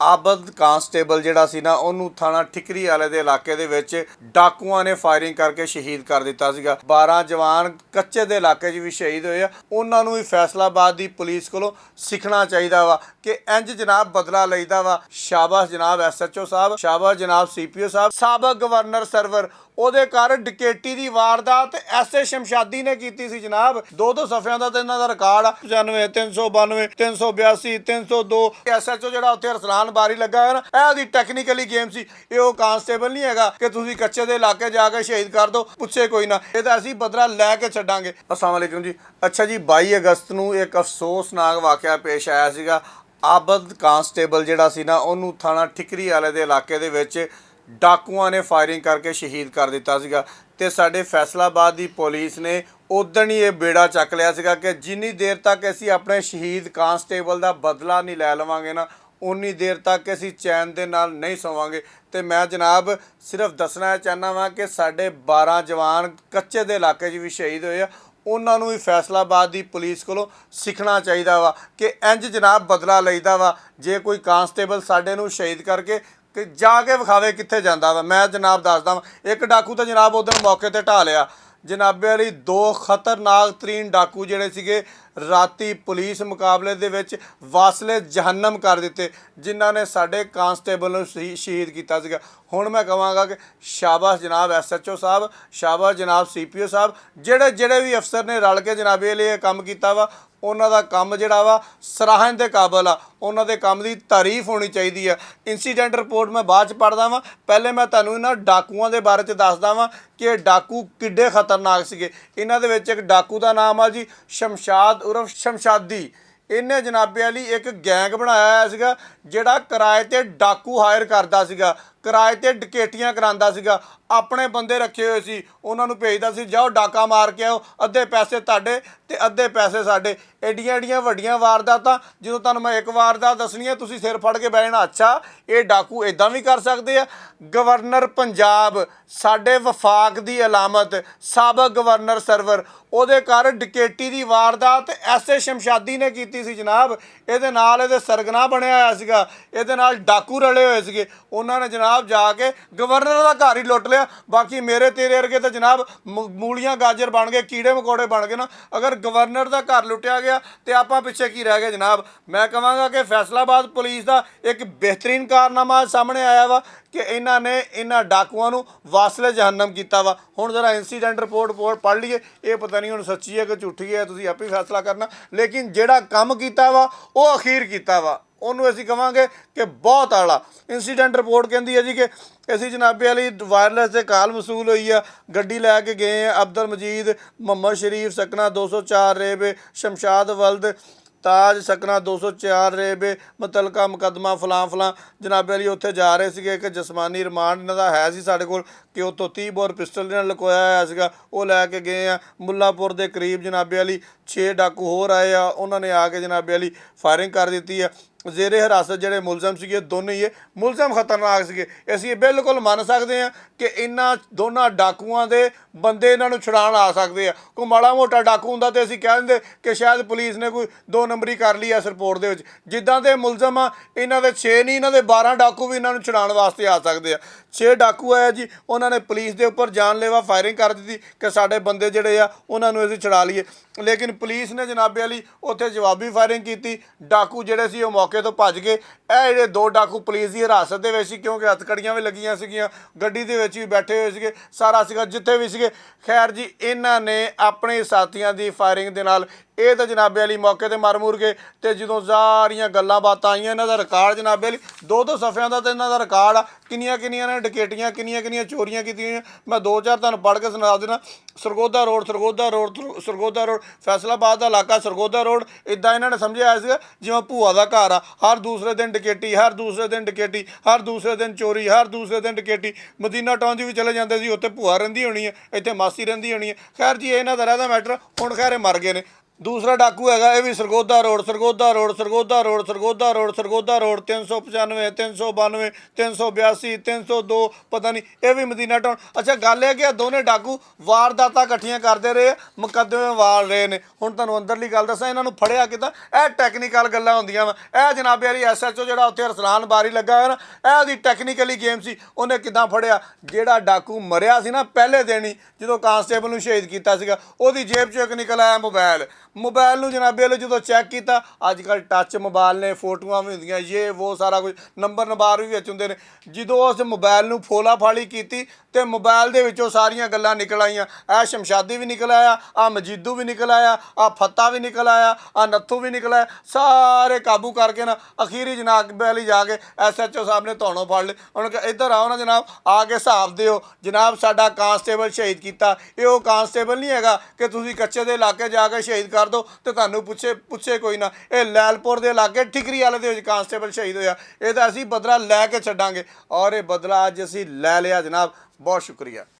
ਆਬਦ constable ਜਿਹੜਾ ਸੀ ਨਾ ਉਹਨੂੰ ਥਾਣਾ ਠਿਕਰੀ ਵਾਲੇ ਦੇ ਇਲਾਕੇ ਦੇ ਵਿੱਚ ਡਾਕੂਆਂ ਨੇ ਫਾਇਰਿੰਗ ਕਰਕੇ ਸ਼ਹੀਦ ਕਰ ਦਿੱਤਾ ਸੀਗਾ। 12 ਜਵਾਨ ਕੱਚੇ ਦੇ ਇਲਾਕੇ 'ਚ ਵੀ ਸ਼ਹੀਦ ਹੋਏ ਆ। ਉਹਨਾਂ ਨੂੰ ਵੀ ਫੈਸਲਾਬਾਦ ਦੀ ਪੁਲਿਸ ਕੋਲੋਂ ਸਿੱਖਣਾ ਚਾਹੀਦਾ ਵਾ ਕਿ ਇੰਜ ਜਨਾਬ ਬਦਲਾ ਲਈਦਾ ਵਾ। ਸ਼ਾਬਾਸ਼ ਜਨਾਬ SHO ਸਾਹਿਬ, ਸ਼ਾਬਾਸ਼ ਜਨਾਬ CPO ਸਾਹਿਬ। ਸਾਬਕ ਗਵਰਨਰ ਸਰਵਰ ਉਹਦੇ ਘਰ ਡਕੈਤੀ ਦੀ ਵਾਰਦਾਤ ਐਸੇ ਸ਼ਮਸ਼ਾਦੀ ਨੇ ਕੀਤੀ ਸੀ ਜਨਾਬ। ਦੋ ਸਫ਼ਿਆਂ ਦਾ ਤੇ ਇਹਨਾਂ ਦਾ ਰਿਕਾਰਡ ਆ। 95 392 382 302 SHO ਜਿਹੜਾ ਉੱਥੇ ਅਰਸਲਾਨ ਬਾਰੀ ਲੱਗਾ ਹੈ ਨਾ, ਇਹ ਉਹਦੀ ਟੈਕਨੀਕਲੀ ਗੇਮ ਸੀ। ਇਹ ਉਹ ਕਾਂਸਟੇਬਲ ਨਹੀਂ ਹੈਗਾ ਕਿ ਤੁਸੀਂ ਕੱਚੇ ਦੇ ਇਲਾਕੇ ਜਾ ਕੇ ਸ਼ਹੀਦ ਕਰ ਦੋ, ਪੁੱਛੇ ਕੋਈ ਨਾ। ਇਹ ਤਾਂ ਅਸੀਂ ਬਦਲਾ ਲੈ ਕੇ ਛੱਡਾਂਗੇ। अस्सलाम वालेकुम जी। अच्छा जी, 22 ਅਗਸਤ ਨੂੰ ਇੱਕ ਅਫਸੋਸਨਾਕ ਵਾਕਿਆ ਪੇਸ਼ ਆਇਆ ਸੀਗਾ। ਆਬਦ ਕਾਂਸਟੇਬਲ ਜਿਹੜਾ ਸੀ ਨਾ ਉਹਨੂੰ ਥਾਣਾ ਠਿਕਰੀ ਵਾਲੇ ਦੇ ਇਲਾਕੇ ਦੇ ਵਿੱਚ ਡਾਕੂਆਂ ਨੇ ਫਾਇਰਿੰਗ ਕਰਕੇ ਸ਼ਹੀਦ ਕਰ ਦਿੱਤਾ ਸੀਗਾ। ਤੇ ਸਾਡੇ ਫੈਸਲਾਬਾਦ ਦੀ ਪੁਲਿਸ ਨੇ ਉਦਣ ਹੀ ਇਹ ਬੇੜਾ ਚੱਕ ਲਿਆ ਸੀਗਾ ਕਿ ਜਿੰਨੀ ਦੇਰ ਤੱਕ ਅਸੀਂ ਆਪਣੇ ਸ਼ਹੀਦ ਕਾਂਸਟੇਬਲ ਦਾ ਬਦਲਾ ਨਹੀਂ ਲੈ ਲਵਾਂਗੇ ਨਾ, ਉਨੀ ਦੇਰ ਤੱਕ ਅਸੀਂ ਚੈਨ ਦੇ ਨਾਲ ਨਹੀਂ ਸੋਵਾਂਗੇ। ਤੇ ਮੈਂ ਜਨਾਬ ਸਿਰਫ ਦੱਸਣਾ ਚਾਹੁੰਦਾ ਵਾਂ ਕਿ ਸਾਡੇ 12 ਜਵਾਨ ਕੱਚੇ ਦੇ ਇਲਾਕੇ 'ਚ ਵੀ ਸ਼ਹੀਦ ਹੋਏ ਆ। ਉਹਨਾਂ ਨੂੰ ਵੀ ਫੈਸਲਾਬਾਦ ਦੀ ਪੁਲਿਸ ਕੋਲੋਂ ਸਿੱਖਣਾ ਚਾਹੀਦਾ ਵਾ ਕਿ ਇੰਜ ਜਨਾਬ ਬਦਲਾ ਲਈਦਾ ਵਾ। ਜੇ ਕੋਈ ਕਾਂਸਟੇਬਲ ਸਾਡੇ ਨੂੰ ਸ਼ਹੀਦ ਕਰਕੇ ਕਿ ਜਾ ਕੇ ਵਿਖਾਵੇ ਕਿੱਥੇ ਜਾਂਦਾ ਵਾ। ਮੈਂ ਜਨਾਬ ਦੱਸਦਾ ਵਾਂ, ਇੱਕ ਡਾਕੂ ਤਾਂ ਜਨਾਬ ਉਦੋਂ ਮੌਕੇ 'ਤੇ ਢਾਹ ਲਿਆ। ਜਨਾਬੇ ਵਾਲੀ 2 ਖਤਰਨਾਕ ਤਰੀਨ ਡਾਕੂ ਜਿਹੜੇ ਸੀਗੇ ਰਾਤੀ ਪੁਲਿਸ ਮੁਕਾਬਲੇ ਦੇ ਵਿੱਚ ਵਾਸਲੇ ਜਹੰਨਮ ਕਰ ਦਿੱਤੇ, ਜਿਨ੍ਹਾਂ ਨੇ ਸਾਡੇ ਕਾਂਸਟੇਬਲ ਨੂੰ ਸ਼ਹੀਦ ਕੀਤਾ ਸੀਗਾ। ਹੁਣ ਮੈਂ ਕਹਾਂਗਾ ਕਿ ਸ਼ਾਬਾਸ਼ ਜਨਾਬ SHO ਸਾਹਿਬ, ਸ਼ਾਬਾਸ਼ ਜਨਾਬ CPO ਸਾਹਿਬ। ਜਿਹੜੇ ਵੀ ਅਫਸਰ ਨੇ ਰਲ ਕੇ ਜਨਾਬੇ ਲਈ ਇਹ ਕੰਮ ਕੀਤਾ ਵਾ, ਉਹਨਾਂ ਦਾ ਕੰਮ ਜਿਹੜਾ ਵਾ ਸਰਾਹਣ ਦੇ ਕਾਬਲ ਆ। ਉਹਨਾਂ ਦੇ ਕੰਮ ਦੀ ਤਾਰੀਫ ਹੋਣੀ ਚਾਹੀਦੀ ਆ। ਇੰਸੀਡੈਂਟ ਰਿਪੋਰਟ ਮੈਂ ਬਾਅਦ 'ਚ ਪੜ੍ਹਦਾ ਵਾਂ, ਪਹਿਲੇ ਮੈਂ ਤੁਹਾਨੂੰ ਇਹਨਾਂ ਡਾਕੂਆਂ ਦੇ ਬਾਰੇ 'ਚ ਦੱਸਦਾ ਵਾਂ ਕਿ ਇਹ ਡਾਕੂ ਕਿੱਡੇ ਖਤਰਨਾਕ ਸੀਗੇ। ਇਹਨਾਂ ਦੇ ਵਿੱਚ ਇੱਕ ਡਾਕੂ ਦਾ ਨਾਮ ਆ ਜੀ ਸ਼ਮਸ਼ਾਦ ਉਰਫ ਸ਼ਮਸ਼ਾਦੀ। ਇਹਨੇ ਜਨਾਬੇ ਵਾਲੀ ਇੱਕ ਗੈਂਗ ਬਣਾਇਆ ਹੋਇਆ ਸੀਗਾ ਜਿਹੜਾ ਕਿਰਾਏ 'ਤੇ ਡਾਕੂ ਹਾਇਰ ਕਰਦਾ ਸੀਗਾ, ਕਿਰਾਏ 'ਤੇ ਡਕੈਤੀਆਂ ਕਰਾਉਂਦਾ ਸੀਗਾ। ਆਪਣੇ ਬੰਦੇ ਰੱਖੇ ਹੋਏ ਸੀ, ਉਹਨਾਂ ਨੂੰ ਭੇਜਦਾ ਸੀ ਜਾਓ ਡਾਕਾ ਮਾਰ ਕੇ ਆਓ, ਅੱਧੇ ਪੈਸੇ ਤੁਹਾਡੇ ਤੇ ਅੱਧੇ ਪੈਸੇ ਸਾਡੇ। ਐਡੀਆਂ ਵੱਡੀਆਂ ਵਾਰਦਾਤਾਂ, ਜਦੋਂ ਤੁਹਾਨੂੰ ਮੈਂ ਇੱਕ ਵਾਰਦਾਤ ਦੱਸਣੀ ਹੈ ਤੁਸੀਂ ਸਿਰ ਫੜ ਕੇ ਬਹਿ ਜਾਣਾ, ਅੱਛਾ ਇਹ ਡਾਕੂ ਇੱਦਾਂ ਵੀ ਕਰ ਸਕਦੇ ਆ। ਗਵਰਨਰ ਪੰਜਾਬ, ਸਾਡੇ ਵਫਾਕ ਦੀ ਅਲਾਮਤ, ਸਾਬਕ ਗਵਰਨਰ ਸਰਵਰ, ਉਹਦੇ ਘਰ ਡਕੈਤੀ ਦੀ ਵਾਰਦਾਤ ਐਸੇ ਸ਼ਮਸ਼ਾਦੀ ਨੇ ਕੀਤੀ ਸੀ ਜਨਾਬ। ਇਹਦੇ ਨਾਲ ਇਹਦੇ ਸਰਗਨਾ ਬਣਿਆ ਹੋਇਆ ਸੀਗਾ, ਇਹਦੇ ਨਾਲ ਡਾਕੂ ਰਲੇ ਹੋਏ ਸੀਗੇ। ਉਹਨਾਂ ਨੇ ਜਨਾਬ ਜਾ ਕੇ ਗਵਰਨਰ ਦਾ ਘਰ ਹੀ ਲੁੱਟ ਲਿਆ। ਬਾਕੀ ਮੇਰੇ ਤੇਰੇ ਵਰਗੇ ਤਾਂ ਜਨਾਬ ਮੂਲੀਆਂ ਗਾਜਰ ਬਣ ਗਏ, ਕੀੜੇ ਮਕੌੜੇ ਬਣ ਗਏ ਨਾ। ਅਗਰ ਗਵਰਨਰ ਦਾ ਘਰ ਲੁੱਟਿਆ ਗਿਆ ਤੇ ਆਪਾਂ ਪਿੱਛੇ ਕੀ ਰਹਿ ਗਏ ਜਨਾਬ। ਮੈਂ ਕਹਾਂਗਾ ਕਿ ਫੈਸਲਾਬਾਦ ਪੁਲਿਸ ਦਾ ਇੱਕ ਬਿਹਤਰੀਨ ਕਾਰਨਾਮਾ ਸਾਹਮਣੇ ਆਇਆ ਵਾ ਕਿ ਇਹਨਾਂ ਨੇ ਇਹਨਾਂ ਡਾਕੂਆਂ ਨੂੰ ਵਾਸਲੇ ਜਹੰਨਮ ਕੀਤਾ ਵਾ। ਹੁਣ ਜ਼ਰਾ ਇੰਸੀਡੈਂਟ ਰਿਪੋਰਟ ਪੜ੍ਹ ਲਈਏ, ਇਹ ਪਤਾ ਨਹੀਂ ਹੁਣ ਸੱਚੀ ਹੈ ਕਿ ਝੂਠੀ ਹੈ, ਤੁਸੀਂ ਆਪੇ ਫੈਸਲਾ ਕਰਨਾ। ਲੇਕਿਨ ਜਿਹੜਾ ਕੰਮ ਕੀਤਾ ਵਾ ਉਹ ਅਖੀਰ ਕੀਤਾ ਵਾ, ਉਹਨੂੰ ਅਸੀਂ ਕਹਾਂਗੇ ਕਿ ਬਹੁਤ ਆਲਾ। ਇੰਸੀਡੈਂਟ ਰਿਪੋਰਟ ਕਹਿੰਦੀ ਹੈ ਜੀ ਕਿ ਅਸੀਂ ਜਨਾਬੇ ਵਾਲੀ ਵਾਇਰਲੈਸ 'ਤੇ ਕਾਲ ਵਸੂਲ ਹੋਈ ਆ, ਗੱਡੀ ਲੈ ਕੇ ਗਏ ਆ। ਅਬਦੁਲ ਮਜੀਦ, ਮੁਹੰਮਦ ਸ਼ਰੀਫ ਸਕਨਾ 204 ਰੇਬੇ, ਸ਼ਮਸ਼ਾਦ ਵਲਦ ਤਾਜ ਸਕਨਾ 204 ਰੇਬੇ, ਮੁਤਲਕਾ ਮੁਕੱਦਮਾ ਫਲਾਂ ਜਨਾਬੇ ਵਾਲੀ ਉੱਥੇ ਜਾ ਰਹੇ ਸੀਗੇ। ਇੱਕ ਜਸਮਾਨੀ ਰਿਮਾਂਡ ਇਹਨਾਂ ਦਾ ਹੈ ਸੀ ਸਾਡੇ ਕੋਲ ਕਿ ਉੱਥੋਂ 30 ਬੋਰ ਪਿਸਟਲ ਨਾਲ ਲੁਕੋਇਆ ਹੋਇਆ ਸੀਗਾ, ਉਹ ਲੈ ਕੇ ਗਏ ਆ। ਮੁੱਲਾਪੁਰ ਦੇ ਕਰੀਬ ਜਨਾਬੇ ਵਾਲੀ 6 ਡਾਕੂ ਹੋਰ ਆਏ ਆ, ਉਹਨਾਂ ਨੇ ਆ ਕੇ ਜਨਾਬੇ ਵਾਲੀ ਫਾਇਰਿੰਗ ਕਰ ਦਿੱਤੀ ਆ। ਜ਼ੇਰੇ ਹਿਰਾਸਤ ਜਿਹੜੇ ਮੁਲਜ਼ਮ ਸੀਗੇ ਦੋਨੇ ਹੀ ਮੁਲਜ਼ਮ ਖਤਰਨਾਕ ਸੀਗੇ। ਅਸੀਂ ਬਿਲਕੁਲ ਮੰਨ ਸਕਦੇ ਹਾਂ ਕਿ ਇਹਨਾਂ ਦੋਨਾਂ ਡਾਕੂਆਂ ਦੇ ਬੰਦੇ ਇਹਨਾਂ ਨੂੰ ਛੁਡਾਉਣ ਆ ਸਕਦੇ ਆ। ਕੋਈ ਮਾੜਾ ਮੋਟਾ ਡਾਕੂ ਹੁੰਦਾ ਤਾਂ ਅਸੀਂ ਕਹਿ ਦਿੰਦੇ ਕਿ ਸ਼ਾਇਦ ਪੁਲਿਸ ਨੇ ਕੋਈ 2 ਨੰਬਰੀ ਕਰ ਲਈ ਇਸ ਰਿਪੋਰਟ ਦੇ ਵਿੱਚ। ਜਿੱਦਾਂ ਦੇ ਮੁਲਜ਼ਮ ਆ, ਇਹਨਾਂ ਦੇ 6 ਨਹੀਂ, ਇਹਨਾਂ ਦੇ 12 ਡਾਕੂ ਵੀ ਇਹਨਾਂ ਨੂੰ ਛੁਡਾਉਣ ਵਾਸਤੇ ਆ ਸਕਦੇ ਆ। 6 ਡਾਕੂ ਆਇਆ ਜੀ, ਉਹਨਾਂ ਨੇ ਪੁਲਿਸ ਦੇ ਉੱਪਰ ਜਾਨਲੇਵਾ ਫਾਇਰਿੰਗ ਕਰ ਦਿੱਤੀ ਕਿ ਸਾਡੇ ਬੰਦੇ ਜਿਹੜੇ ਆ ਉਹਨਾਂ ਨੂੰ ਅਸੀਂ ਛੁਡਾ ਲਈਏ। ਲੇਕਿਨ ਪੁਲਿਸ ਨੇ ਜਨਾਬੇ ਵਾਲੀ ਉੱਥੇ ਜਵਾਬੀ ਫਾਇਰਿੰਗ ਕੀਤੀ। ਡਾਕੂ ਜਿਹੜੇ ਸੀ ਉਹ ਮੌਕੇ ਤੋਂ ਭੱਜ ਗਏ। ਇਹ ਜਿਹੜੇ 2 ਡਾਕੂ ਪੁਲਿਸ ਦੀ ਹਿਰਾਸਤ ਦੇ ਵਿੱਚ ਸੀ, ਕਿਉਂਕਿ ਹੱਥਕੜੀਆਂ ਵੀ ਲੱਗੀਆਂ ਸੀਗੀਆਂ, ਗੱਡੀ ਦੇ ਵਿੱਚ ਵੀ ਬੈਠੇ ਹੋਏ ਸੀਗੇ, ਸਾਰਾ ਸੀਗਾ ਜਿੱਥੇ ਵੀ ਸੀਗੇ। ਖੈਰ ਜੀ, ਇਹਨਾਂ ਨੇ ਆਪਣੇ ਸਾਥੀਆਂ ਦੀ ਫਾਇਰਿੰਗ ਦੇ ਨਾਲ ਇਹ ਤਾਂ ਜਨਾਬੇ ਵਾਲੀ ਮੌਕੇ 'ਤੇ ਮਰ ਮੁਰ ਗਏ। ਅਤੇ ਜਦੋਂ ਸਾਰੀਆਂ ਗੱਲਾਂ ਬਾਤਾਂ ਆਈਆਂ, ਇਹਨਾਂ ਦਾ ਰਿਕਾਰਡ ਜਨਾਬੇ ਵਾਲੀ 2 ਸਫ਼ਿਆਂ ਦਾ ਤਾਂ ਇਹਨਾਂ ਦਾ ਰਿਕਾਰਡ ਆ। ਕਿੰਨੀਆਂ ਨੇ ਡਕੈਤੀਆਂ, ਕਿੰਨੀਆਂ ਚੋਰੀਆਂ ਕੀਤੀਆਂ। ਮੈਂ 2-4 ਤੁਹਾਨੂੰ ਪੜ੍ਹ ਕੇ ਸੁਣਾ ਦੇਣਾ। ਸਰਗੋਦਾ ਰੋਡ ਫੈਸਲਾਬਾਦ ਦਾ ਇਲਾਕਾ, ਸਰਗੋਦਾ ਰੋਡ ਇੱਦਾਂ ਇਹਨਾਂ ਨੇ ਸਮਝਿਆ ਆਇਆ ਸੀਗਾ ਜਿਵੇਂ ਭੂਆ ਦਾ ਘਰ ਆ। ਹਰ ਦੂਸਰੇ ਦਿਨ ਡਕੈਤੀ, ਹਰ ਦੂਸਰੇ ਦਿਨ ਡਕੈਤੀ, ਹਰ ਦੂਸਰੇ ਦਿਨ ਚੋਰੀ, ਹਰ ਦੂਸਰੇ ਦਿਨ ਡਕੈਤੀ। ਮਦੀਨਾ ਟਾਊਨ 'ਚ ਵੀ ਚਲੇ ਜਾਂਦੇ ਸੀ, ਉੱਥੇ ਭੂਆ ਰਹਿੰਦੀ ਹੋਣੀ ਹੈ, ਇੱਥੇ ਮਾਸੀ ਰਹਿੰਦੀ ਹੋਣੀ ਹੈ। ਖੈਰ ਜੀ, ਇਹਨਾਂ ਦਾ ਰਹਿਦਾ ਮੈਟਰ। ਹੁਣ ਖੈਰ ਇਹ ਮਰ ਗਏ ਨੇ। ਦੂਸਰਾ ਡਾਕੂ ਹੈਗਾ, ਇਹ ਵੀ ਸਰਗੋਧਾ ਰੋਡ 395 392 382 302 ਪਤਾ ਨਹੀਂ, ਇਹ ਵੀ ਮਦੀਨਾ ਟਾਊਨ। ਅੱਛਾ ਗੱਲ ਇਹ ਕਿ ਇਹ ਦੋਨੇ ਡਾਕੂ ਵਾਰਦਾਤਾਂ ਇਕੱਠੀਆਂ ਕਰਦੇ ਰਹੇ, ਮੁਕੱਦਮੇ ਵਾਲ ਰਹੇ ਨੇ। ਹੁਣ ਤੁਹਾਨੂੰ ਅੰਦਰਲੀ ਗੱਲ ਦੱਸਾਂ, ਇਹਨਾਂ ਨੂੰ ਫੜਿਆ ਕਿੱਦਾਂ, ਇਹ ਟੈਕਨੀਕਲ ਗੱਲਾਂ ਹੁੰਦੀਆਂ ਵਾ। ਇਹ ਜਨਾਬੇ ਵਾਲੀ SHO ਜਿਹੜਾ ਉੱਥੇ ਅਰਸਲਾਨ ਬਾਰੀ ਲੱਗਾ ਹੋਇਆ ਨਾ, ਇਹ ਉਹਦੀ ਟੈਕਨੀਕਲੀ ਗੇਮ ਸੀ। ਉਹਨੇ ਕਿੱਦਾਂ ਫੜਿਆ, ਜਿਹੜਾ ਡਾਕੂ ਮਰਿਆ ਸੀ ਨਾ ਪਹਿਲੇ ਦਿਨ ਹੀ, ਜਦੋਂ ਕਾਂਸਟੇਬਲ ਨੂੰ ਸ਼ਹੀਦ ਕੀਤਾ ਸੀਗਾ, ਉਹਦੀ ਜੇਬ 'ਚੋਂ ਇੱਕ ਨਿਕਲ ਆਇਆ ਮੋਬਾਈਲ ਨੂੰ ਜਨਾਬੇ ਵਾਲੇ ਜਦੋਂ ਚੈੱਕ ਕੀਤਾ, ਅੱਜ ਕੱਲ੍ਹ ਟੱਚ ਮੋਬਾਈਲ ਨੇ, ਫੋਟੋਆਂ ਵੀ ਹੁੰਦੀਆਂ, ਉਹ ਸਾਰਾ ਕੁਝ, ਨੰਬਰ ਵੀ ਵਿੱਚ ਹੁੰਦੇ ਨੇ। ਜਦੋਂ ਉਸ ਮੋਬਾਈਲ ਨੂੰ ਫੋਲਾ ਫਾਲੀ ਕੀਤੀ ਤੇ ਮੋਬਾਈਲ ਦੇ ਵਿੱਚੋਂ ਸਾਰੀਆਂ ਗੱਲਾਂ ਨਿਕਲ ਆਈਆਂ। ਇਹ ਸ਼ਮਸ਼ਾਦੀ ਵੀ ਨਿਕਲ ਆਇਆ, ਆ ਮਜੀਦੂ ਵੀ ਨਿਕਲ ਆਇਆ, ਆ ਫੱਤਾ ਵੀ ਨਿਕਲ ਆਇਆ, ਆ ਨੱਥੂ ਵੀ ਨਿਕਲ ਆਇਆ। ਸਾਰੇ ਕਾਬੂ ਕਰਕੇ ਨਾ ਅਖੀਰੀ ਜਨਾਬ ਵਾਲੀ ਜਾ ਕੇ SHO ਸਾਹਿਬ ਨੇ ਧੌਣੋਂ ਫੜ ਲਏ। ਉਹਨਾਂ ਕਿਹਾ ਇੱਧਰ ਆਓ ਨਾ ਜਨਾਬ, ਆ ਕੇ ਹਿਸਾਬ ਦਿਓ ਜਨਾਬ, ਸਾਡਾ ਕਾਂਸਟੇਬਲ ਸ਼ਹੀਦ ਕੀਤਾ। ਇਹ ਉਹ ਕਾਂਸਟੇਬਲ ਨਹੀਂ ਹੈਗਾ ਕਿ ਤੁਸੀਂ ਕੱਚੇ ਦੇ ਇਲਾਕੇ ਜਾ ਕੇ ਸ਼ਹੀਦ ਕਰ ਦਿਓ ਤੇ ਤੁਹਾਨੂੰ ਪੁੱਛੇ ਕੋਈ ਨਾ। ਇਹ ਲੈਲਪੁਰ ਦੇ ਇਲਾਕੇ ਠਿਕਰੀ ਵਾਲੇ ਦੇ ਵਿੱਚ ਕਾਂਸਟੇਬਲ ਸ਼ਹੀਦ ਹੋਇਆ। ਇਹਦਾ ਅਸੀਂ ਬਦਲਾ ਲੈ ਕੇ ਛੱਡਾਂਗੇ, ਔਰ ਇਹ ਬਦਲਾ ਅੱਜ ਅਸੀਂ ਲੈ ਲਿਆ ਜਨਾਬ। ਬਹੁਤ ਸ਼ੁਕਰੀਆ।